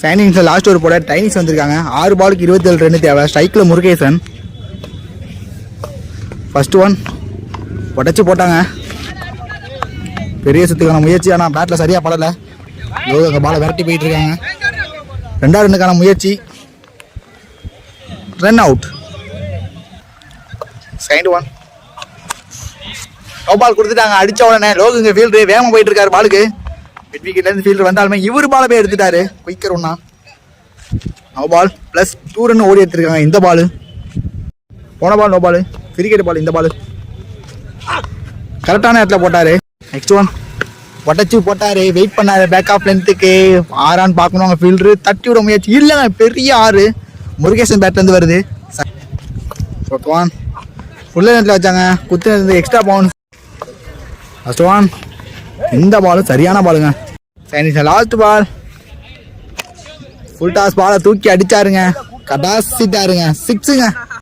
சைனிங்ஸில் last ஒரு போட டைனிங்ஸ் வந்திருக்காங்க. 6 பாலுக்கு 27 ரன் தேவை. ஸ்ட்ரைக்கில் முருகேசன். ஃபர்ஸ்ட் ஒன் உடச்சி போட்டாங்க. பெரிய சுத்துக்கான முயற்சி, ஆனால் பேட்டில் சரியாக படலை. அங்கே பாலை விரட்டி போயிட்டு இருக்காங்க. 2வது ரன்னுக்கான முயற்சி, run out. Second one no ball கொடுத்துட்டாங்க. அடிச்ச உடனே லோகுங்க ஃபீல்டு வேகமாக போயிட்டு இருக்காரு பாலுக்கு. மிட் விக்கெட்லேருந்து ஃபீல்டர் வந்தாலுமே இவர் பாலை போய் எடுத்துட்டாரு. குயிக்கர் ஒன்னா நோ பால் ப்ளஸ் 2 ரன் ஓடி எடுத்துருக்காங்க. இந்த பால் போன ball no ball, cricket ball. இந்த பால் கரெக்டான இடத்துல போட்டாரு. நெக்ஸ்ட் ஒன் உடச்சி போட்டாரு. வெயிட் பண்ணாரு பேக் ஆஃப் லென்த்துக்கு. ஆறான்னு பார்க்கணும். அவங்க ஃபீல்டரு தட்டி விட முயற்சி இல்லைங்க. பெரிய 6 முருகேசன் பேட்லேருந்து வருது. ஒன் ஃபுல் லென்த்தில் வச்சாங்க. குத்துனது எக்ஸ்ட்ரா பவுன்ஸ். ஃபர்ஸ்ட் ஒன் இந்த பாலும் சரியான பாலுங்க. Chinese last ball full toss பாலை தூக்கி அடிச்சாருங்க. கடாசிட்டாருங்க. 6ங்க.